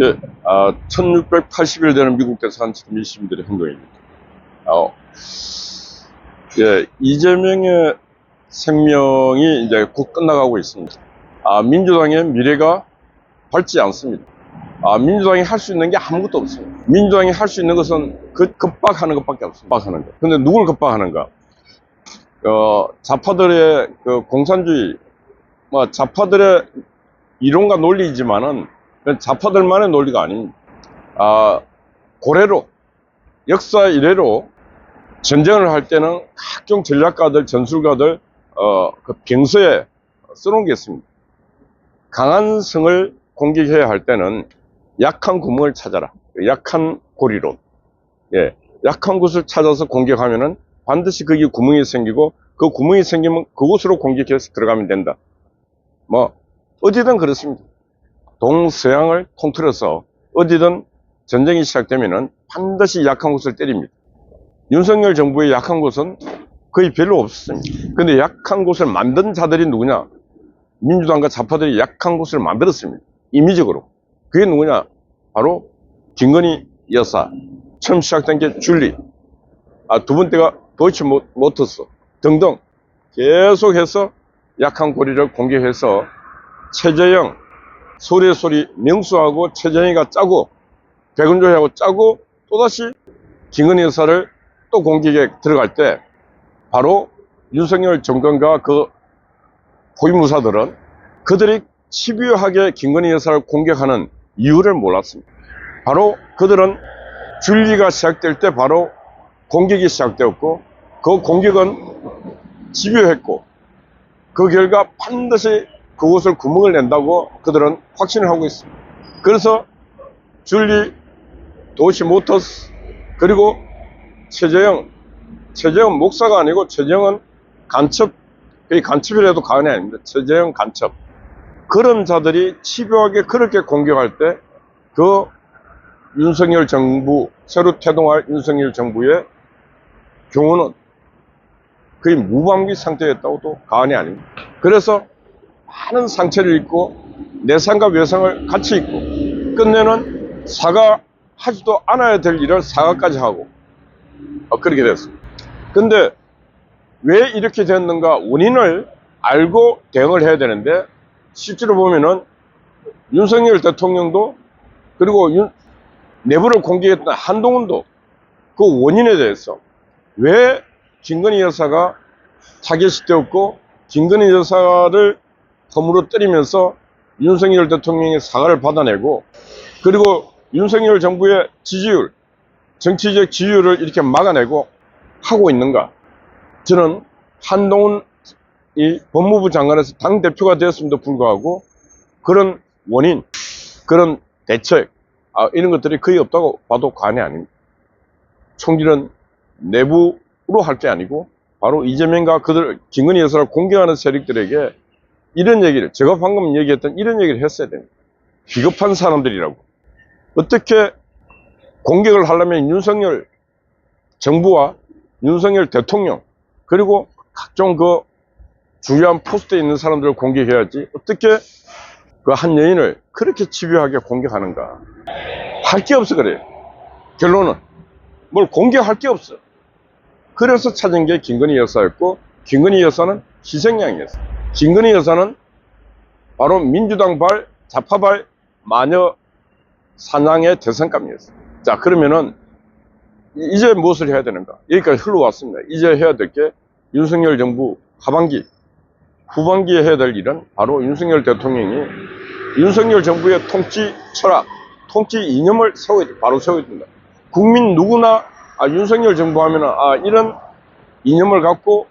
예, 1680일 되는 미국 대선 민심들의 행동입니다. 예, 이재명의 생명이 이제 곧 끝나가고 있습니다. 민주당의 미래가 밝지 않습니다. 민주당이 할 수 있는 게 아무것도 없습니다. 민주당이 할 수 있는 것은 급박하는 것밖에 없습니다. 급박하는 것. 근데 누굴 급박하는가? 좌파들의 공산주의, 좌파들의 이론과 논리이지만은 좌파들만의 논리가 아닙니다. 고래로, 역사 이래로 전쟁을 할 때는 각종 전략가들, 전술가들, 병서에 써놓은 게 있습니다. 강한 성을 공격해야 할 때는 약한 구멍을 찾아라. 약한 고리론. 예, 약한 곳을 찾아서 공격하면은 반드시 거기에 구멍이 생기고, 그 구멍이 생기면 그곳으로 공격해서 들어가면 된다. 어디든 그렇습니다. 동서양을 통틀어서 어디든 전쟁이 시작되면은 반드시 약한 곳을 때립니다. 윤석열 정부의 약한 곳은 거의 별로 없었습니다. 근데 약한 곳을 만든 자들이 누구냐? 민주당과 좌파들이 약한 곳을 만들었습니다. 임의적으로. 그게 누구냐? 바로 김건희 여사. 처음 시작된 게 줄리. 두 번째가 도이치모터스 등등 계속해서 약한 고리를 공격해서 최재형, 소리 명수하고 최재형이가 짜고 백은조하고 짜고 또다시 김건희 여사를 또 공격에 들어갈 때 바로 윤석열 정권과 그 호위무사들은 그들이 집요하게 김건희 여사를 공격하는 이유를 몰랐습니다. 바로 그들은 줄리가 시작될 때 바로 공격이 시작되었고, 그 공격은 집요했고, 그 결과 반드시 그곳을 구멍을 낸다고 그들은 확신을 하고 있습니다. 그래서 줄리, 도이치모터스, 그리고 최재형 목사가 아니고 최재형은 간첩, 거의 간첩이라도 과언이 아닙니다. 최재형 간첩. 그런 자들이 집요하게 그렇게 공격할 때 그 윤석열 정부, 새로 태동할 윤석열 정부의 경우는 거의 무방비 상태였다고도 과언이 아닙니다. 그래서 많은 상처를 입고 내상과 외상을 같이 입고 끝내는 사과하지도 않아야 될 일을 사과까지 하고 그렇게 됐습니다. 근데 왜 이렇게 됐는가 원인을 알고 대응을 해야 되는데, 실제로 보면은 윤석열 대통령도 그리고 내부를 공개했던 한동훈도 그 원인에 대해서 왜 김건희 여사가 타겟이 되었고 김건희 여사를 덤으로 때리면서 윤석열 대통령의 사과를 받아내고, 그리고 윤석열 정부의 지지율, 정치적 지지율을 이렇게 막아내고 하고 있는가? 저는 한동훈이 법무부 장관에서 당대표가 되었음에도 불구하고 그런 원인, 그런 대책, 이런 것들이 거의 없다고 봐도 과언이 아닙니다. 총질은 내부로 할 게 아니고 바로 이재명과 그들, 김건희 여사를 공격하는 세력들에게 이런 얘기를, 제가 방금 얘기했던 이런 얘기를 했어야 됩니다. 비겁한 사람들이라고. 어떻게 공격을 하려면 윤석열 정부와 윤석열 대통령, 그리고 각종 그 중요한 포스트에 있는 사람들을 공격해야지, 어떻게 그 한 여인을 그렇게 집요하게 공격하는가. 할 게 없어. 그래요. 결론은 뭘 공격할 게 없어. 그래서 찾은 게 김건희 여사였고, 김건희 여사는 희생양이었어. 김건희 여사는 바로 민주당발, 좌파발 마녀 사냥의 대상감이었어. 자, 그러면은 이제 무엇을 해야 되는가? 여기까지 흘러왔습니다. 이제 해야 될 게 윤석열 정부 하반기, 후반기에 해야 될 일은 바로 윤석열 대통령이 윤석열 정부의 통치 철학, 통치 이념을 바로 세워야 된다. 국민 누구나 윤석열 정부 하면은 이런 이념을 갖고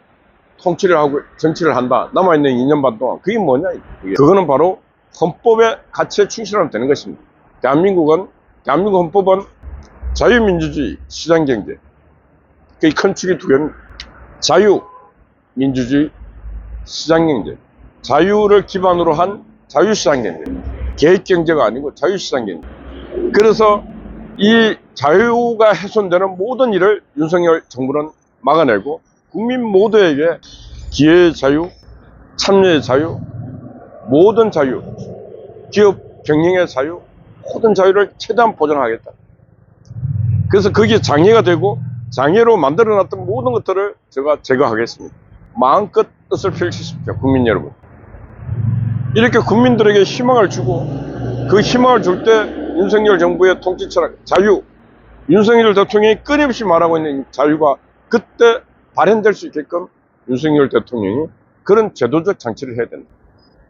통치를 하고 정치를 한다. 남아있는 2년 반 동안. 그게 뭐냐? 그거는 바로 헌법의 가치에 충실하면 되는 것입니다. 대한민국 헌법은 자유민주주의, 시장경제. 그 큰 축이 두 개입니다. 자유민주주의, 시장경제. 자유를 기반으로 한 자유시장경제. 계획경제가 아니고 자유시장경제. 그래서 이 자유가 훼손되는 모든 일을 윤석열 정부는 막아내고, 국민 모두에게 기회의 자유, 참여의 자유, 모든 자유, 기업 경영의 자유, 모든 자유를 최대한 보장하겠다. 그래서 거기에 장애가 되고 장애로 만들어놨던 모든 것들을 제가 제거하겠습니다. 마음껏 뜻을 펼치십시오, 국민 여러분. 이렇게 국민들에게 희망을 주고 그 희망을 줄 때 윤석열 정부의 통치 철학, 자유, 윤석열 대통령이 끊임없이 말하고 있는 자유가 그때 발현될 수 있게끔 윤석열 대통령이 그런 제도적 장치를 해야 된다.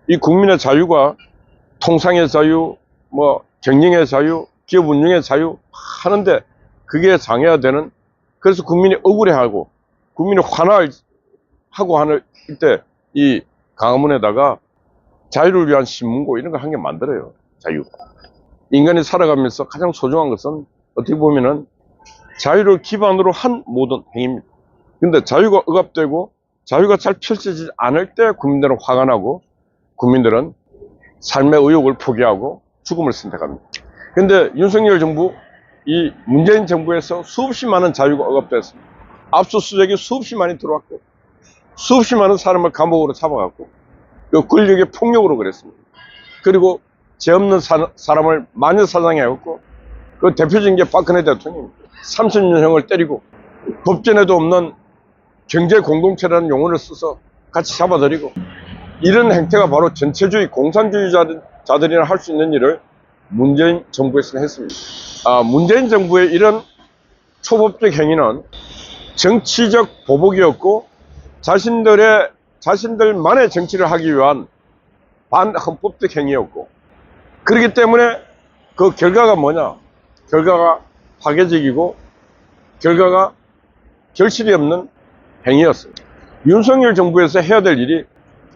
이 국민의 자유가 통상의 자유, 경영의 자유, 기업 운영의 자유 하는데 그게 장애가 되는, 그래서 국민이 억울해하고 국민이 화나하고 하는 이때 이 강화문에다가 자유를 위한 신문고 이런 거 한 개 만들어요. 자유. 인간이 살아가면서 가장 소중한 것은 어떻게 보면은 자유를 기반으로 한 모든 행위입니다. 근데 자유가 억압되고 자유가 잘 펼쳐지지 않을 때 국민들은 화가 나고 국민들은 삶의 의욕을 포기하고 죽음을 선택합니다. 근데 윤석열 정부, 이 문재인 정부에서 수없이 많은 자유가 억압됐습니다. 압수수색이 수없이 많이 들어왔고 수없이 많은 사람을 감옥으로 잡아갔고 그 권력의 폭력으로 그랬습니다. 그리고 죄 없는 사람을 마녀사냥해갖고 그 대표적인 게 박근혜 대통령입니다. 30년형을 때리고 법전에도 없는 경제 공동체라는 용어를 써서 같이 잡아들이고, 이런 행태가 바로 전체주의 공산주의자들이나 할 수 있는 일을 문재인 정부에서는 했습니다. 문재인 정부의 이런 초법적 행위는 정치적 보복이었고 자신들만의 정치를 하기 위한 반헌법적 행위였고, 그렇기 때문에 그 결과가 뭐냐? 결과가 파괴적이고 결과가 결실이 없는 행위였습니다. 윤석열 정부에서 해야 될 일이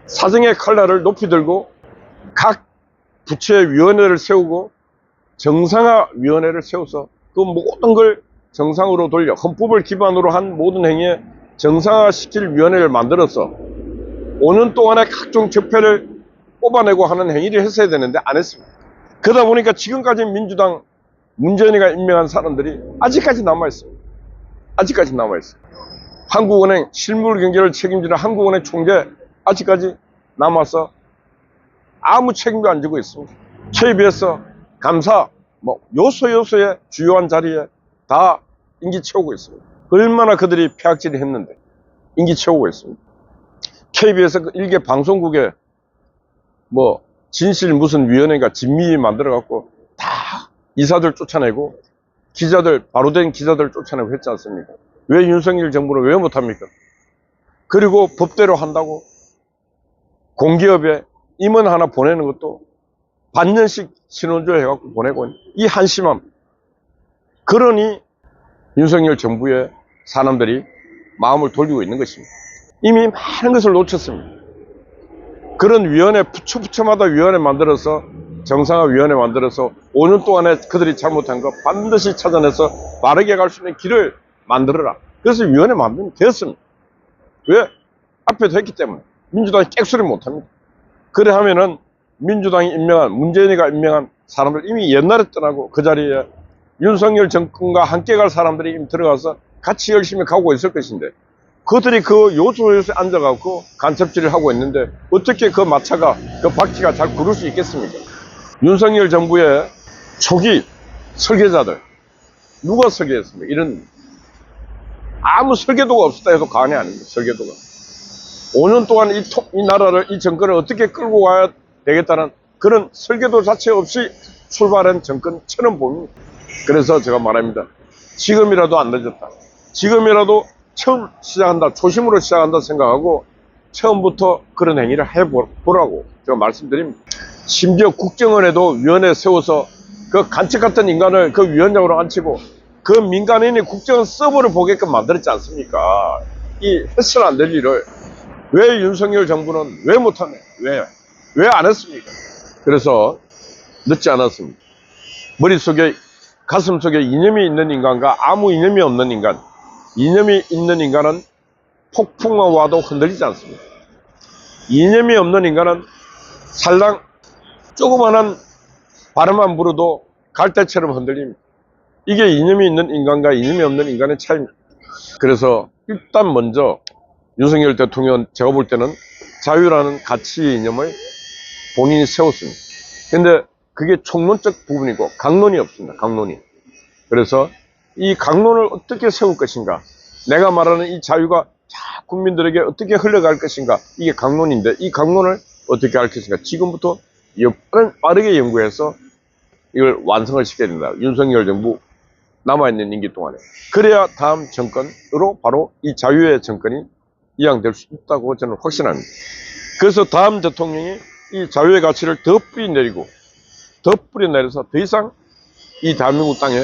사정의 칼날을 높이 들고 각 부처의 위원회를 세우고 정상화위원회를 세워서 그 모든 걸 정상으로 돌려 헌법을 기반으로 한 모든 행위에 정상화시킬 위원회를 만들어서 5년 동안의 각종 적폐를 뽑아내고 하는 행위를 했어야 되는데 안 했습니다. 그러다 보니까 지금까지 민주당 문재인이가 임명한 사람들이 아직까지 남아있습니다. 아직까지 남아있어요. 한국은행 실물 경제를 책임지는 한국은행 총재 아직까지 남아서 아무 책임도 안 지고 있습니다. KBS 감사 요소요소의 주요한 자리에 다 임기 채우고 있습니다. 얼마나 그들이 폐악질을 했는데 임기 채우고 있습니다. KBS 일개 방송국에 진실 무슨 위원회가 진미 만들어 갖고 다 이사들 쫓아내고 기자들, 바로 된 기자들 쫓아내고 했지 않습니까? 왜 윤석열 정부는 왜 못합니까? 그리고 법대로 한다고 공기업에 임원 하나 보내는 것도 반년씩 신원조 해갖고 보내고 이 한심함. 그러니 윤석열 정부의 사람들이 마음을 돌리고 있는 것입니다. 이미 많은 것을 놓쳤습니다. 그런 위원회, 부처마다 위원회 만들어서 정상화위원회 만들어서 5년 동안에 그들이 잘못한 거 반드시 찾아내서 바르게 갈 수 있는 길을 만들어라. 그래서 위원회 만들면 되었습니다. 왜? 앞에도 했기 때문에. 민주당이 객소리 못합니다. 그래 하면은 민주당이 임명한, 문재인이가 임명한 사람들 이미 옛날에 떠나고 그 자리에 윤석열 정권과 함께 갈 사람들이 이미 들어가서 같이 열심히 가고 있을 것인데, 그들이 그 요소요소에 앉아갖고 간첩질을 하고 있는데 어떻게 그 마차가, 그 바퀴가 잘 구를 수 있겠습니까? 윤석열 정부의 초기 설계자들 누가 설계했습니까? 이런 아무 설계도가 없었다 해도 과언이 아닙니다. 설계도가 5년 동안 이 나라를, 이 정권을 어떻게 끌고 가야 되겠다는 그런 설계도 자체 없이 출발한 정권처럼 보입니다. 그래서 제가 말합니다. 지금이라도 안 늦었다. 지금이라도 처음 시작한다, 초심으로 시작한다 생각하고 처음부터 그런 행위를 해보라고 제가 말씀드립니다. 심지어 국정원에도 위원회 세워서 그 간첩 같은 인간을 그 위원장으로 앉히고 그 민간인이 국정원 서버를 보게끔 만들었지 않습니까? 이 해서는 안 될 일을 왜 윤석열 정부는 왜 못하네? 왜 안 했습니까? 그래서 늦지 않았습니다. 머릿속에, 가슴속에 이념이 있는 인간과 아무 이념이 없는 인간, 이념이 있는 인간은 폭풍만 와도 흔들리지 않습니다. 이념이 없는 인간은 살랑 조그마한 바람만 불어도 갈대처럼 흔들립니다. 이게 이념이 있는 인간과 이념이 없는 인간의 차이입니다. 그래서 일단 먼저 윤석열 대통령, 제가 볼 때는 자유라는 가치 이념을 본인이 세웠습니다. 근데 그게 총론적 부분이고 강론이 없습니다. 강론이. 그래서 이 강론을 어떻게 세울 것인가, 내가 말하는 이 자유가 국민들에게 어떻게 흘러갈 것인가, 이게 강론인데 이 강론을 어떻게 할 것인가, 지금부터 빠르게 연구해서 이걸 완성을 시켜야 된다. 윤석열 정부 남아있는 임기 동안에. 그래야 다음 정권으로 바로 이 자유의 정권이 이양될 수 있다고 저는 확신합니다. 그래서 다음 대통령이 이 자유의 가치를 더 뿌리내려서 더 이상 이 대한민국 땅에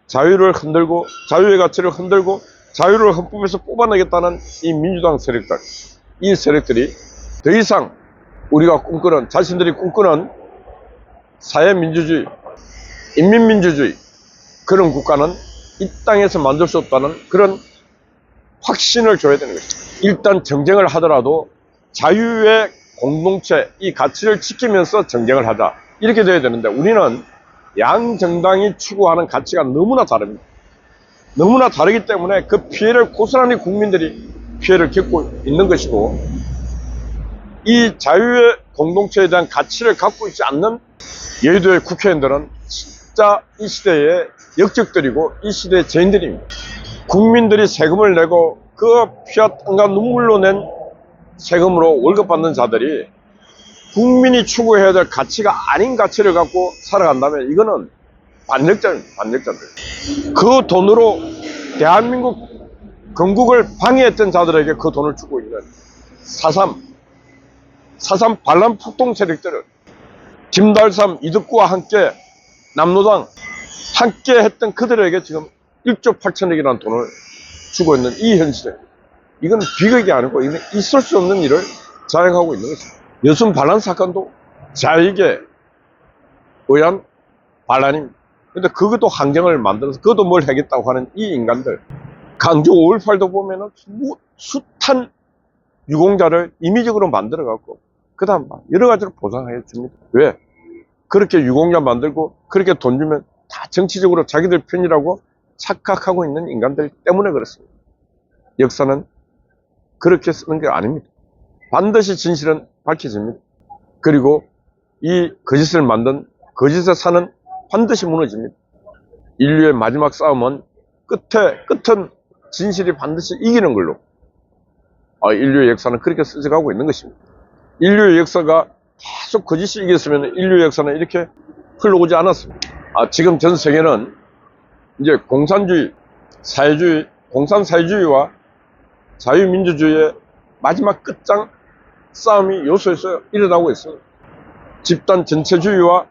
자유를 흔들고, 자유의 가치를 흔들고, 자유를 헌법에서 뽑아내겠다는 이 민주당 세력들, 이 세력들이 더 이상 우리가 꿈꾸는, 자신들이 꿈꾸는 사회민주주의, 인민민주주의, 그런 국가는 이 땅에서 만들 수 없다는 그런 확신을 줘야 되는 것입니다. 일단 정쟁을 하더라도 자유의 공동체, 이 가치를 지키면서 정쟁을 하자, 이렇게 돼야 되는데, 우리는 양 정당이 추구하는 가치가 너무나 다릅니다. 너무나 다르기 때문에 그 피해를 고스란히 국민들이 피해를 겪고 있는 것이고, 이 자유의 공동체에 대한 가치를 갖고 있지 않는 여의도의 국회의원들은 진짜 이 시대의 역적들이고 이 시대의 죄인들입니다. 국민들이 세금을 내고 그 피와 땀과 눈물로 낸 세금으로 월급 받는 자들이 국민이 추구해야 될 가치가 아닌 가치를 갖고 살아간다면 이거는 반역자입니다. 반역자들. 그 돈으로 대한민국 건국을 방해했던 자들에게 그 돈을 주고 있는 사삼 반란 폭동 세력들은 김달삼, 이득구와 함께 남노당 함께 했던 그들에게 지금 1조 8천억이라는 돈을 주고 있는 이 현실에, 이건 비극이 아니고 이건 있을 수 없는 일을 자행하고 있는 것입니다. 여순 반란 사건도 자익에 의한 반란입니다. 근데 그것도 환경을 만들어서 그것도 뭘 하겠다고 하는 이 인간들, 강주 5.18도 보면은 숱한 유공자를 임의적으로 만들어 갖고 그 다음 여러 가지로 보상해 줍니다. 왜? 그렇게 유공자 만들고 그렇게 돈 주면 다 정치적으로 자기들 편이라고 착각하고 있는 인간들 때문에 그렇습니다. 역사는 그렇게 쓰는 게 아닙니다. 반드시 진실은 밝혀집니다. 그리고 이 거짓을 만든 거짓의 산은 반드시 무너집니다. 인류의 마지막 싸움은 끝은 진실이 반드시 이기는 걸로, 인류의 역사는 그렇게 쓰여가고 있는 것입니다. 인류의 역사가 계속 거짓이 이겼으면 인류의 역사는 이렇게 흘러오지 않았습니다. 지금 전 세계는 이제 공산주의, 사회주의, 공산사회주의와 자유민주주의의 마지막 끝장 싸움이 요소에서 일어나고 있습니다. 집단 전체주의와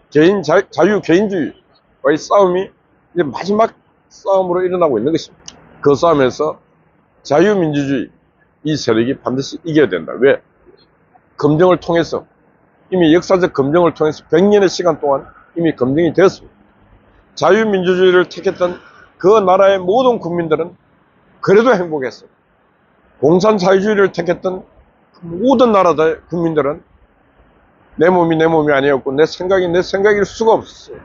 자유 개인주의와의 싸움이 이제 마지막 싸움으로 일어나고 있는 것입니다. 그 싸움에서 자유민주주의, 이 세력이 반드시 이겨야 된다. 왜? 검증을 통해서, 이미 역사적 검증을 통해서 100년의 시간 동안 이미 검증이 되었습니다. 자유민주주의를 택했던 그 나라의 모든 국민들은 그래도 행복했어요. 공산사회주의를 택했던 모든 나라의 국민들은 내 몸이 내 몸이 아니었고 내 생각이 내 생각일 수가 없었어요.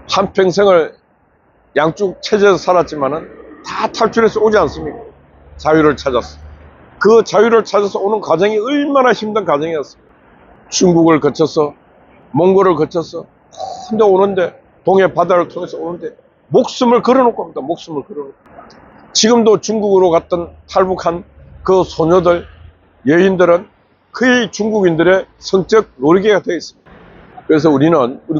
한평생을 양쪽 체제에서 살았지만은 다 탈출해서 오지 않습니까? 자유를 찾았어. 그 자유를 찾아서 오는 과정이 얼마나 힘든 과정이었습니까? 중국을 거쳐서, 몽골을 거쳐서 혼자 오는데, 동해 바다를 통해서 오는데 목숨을 걸어놓고 합니다. 목숨을 걸어놓고. 지금도 중국으로 갔던 탈북한 그 소녀들, 여인들은 거의 중국인들의 성적 놀이개가 되어 있습니다. 그래서 우리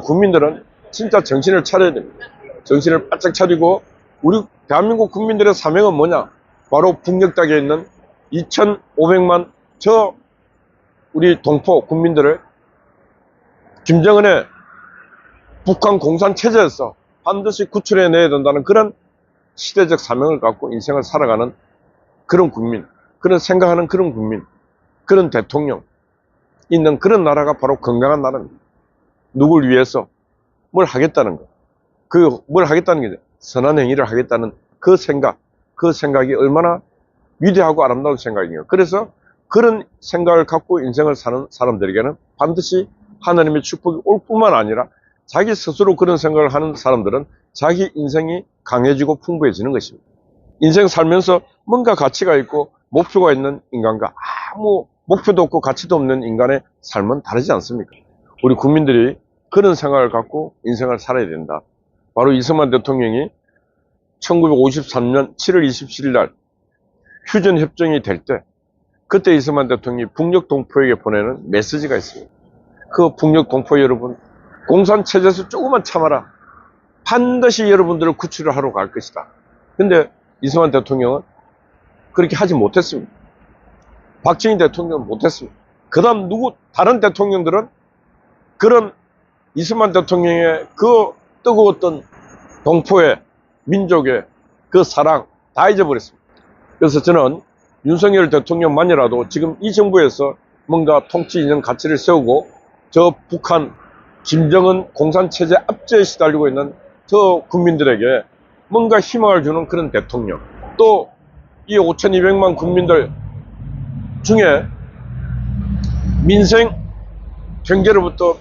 국민들은 진짜 정신을 차려야 됩니다. 정신을 바짝 차리고, 우리 대한민국 국민들의 사명은 뭐냐? 바로 북녘땅에 있는 2,500만 우리 동포 국민들을 김정은의 북한 공산 체제에서 반드시 구출해내야 된다는 그런 시대적 사명을 갖고 인생을 살아가는 그런 국민, 그런 생각하는 그런 국민, 그런 대통령 있는 그런 나라가 바로 건강한 나라입니다. 누굴 위해서 뭘 하겠다는 거, 뭘 하겠다는 게 선한 행위를 하겠다는 그 생각이 얼마나 위대하고 아름다운 생각이에요. 그래서 그런 생각을 갖고 인생을 사는 사람들에게는 반드시 하나님의 축복이 올 뿐만 아니라 자기 스스로 그런 생각을 하는 사람들은 자기 인생이 강해지고 풍부해지는 것입니다. 인생 살면서 뭔가 가치가 있고 목표가 있는 인간과 아무 목표도 없고 가치도 없는 인간의 삶은 다르지 않습니까? 우리 국민들이 그런 생각을 갖고 인생을 살아야 된다. 바로 이승만 대통령이 1953년 7월 27일 날 휴전협정이 될 때, 그때 이승만 대통령이 북녘 동포에게 보내는 메시지가 있습니다. 그 북녘 동포 여러분, 공산체제에서 조금만 참아라. 반드시 여러분들을 구출을 하러 갈 것이다. 근데 이승만 대통령은 그렇게 하지 못했습니다. 박정희 대통령은 못했습니다. 그 다음 다른 대통령들은 그런 이승만 대통령의 그 뜨거웠던 동포의, 민족의 그 사랑 다 잊어버렸습니다. 그래서 저는 윤석열 대통령만이라도 지금 이 정부에서 뭔가 통치 이념 가치를 세우고 저 북한 김정은 공산체제 압제에 시달리고 있는 저 국민들에게 뭔가 희망을 주는 그런 대통령, 또 이 5,200만 국민들 중에 민생 경제로부터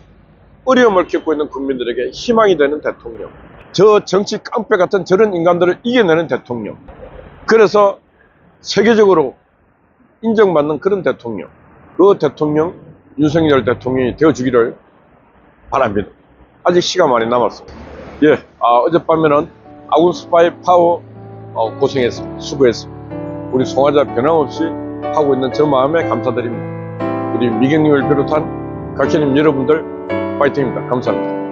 어려움을 겪고 있는 국민들에게 희망이 되는 대통령, 저 정치 깡패 같은 저런 인간들을 이겨내는 대통령, 그래서 세계적으로 인정받는 그런 대통령, 그 대통령 윤석열 대통령이 되어주기를 바랍니다. 아직 시간 많이 남았습니다. 예, 어젯밤에는 아군 스파이 파워 고생했습니다. 수고했습니다. 우리 송화자 변함없이 하고 있는 저 마음에 감사드립니다. 우리 미경님을 비롯한 각현님 여러분들 파이팅입니다. 감사합니다.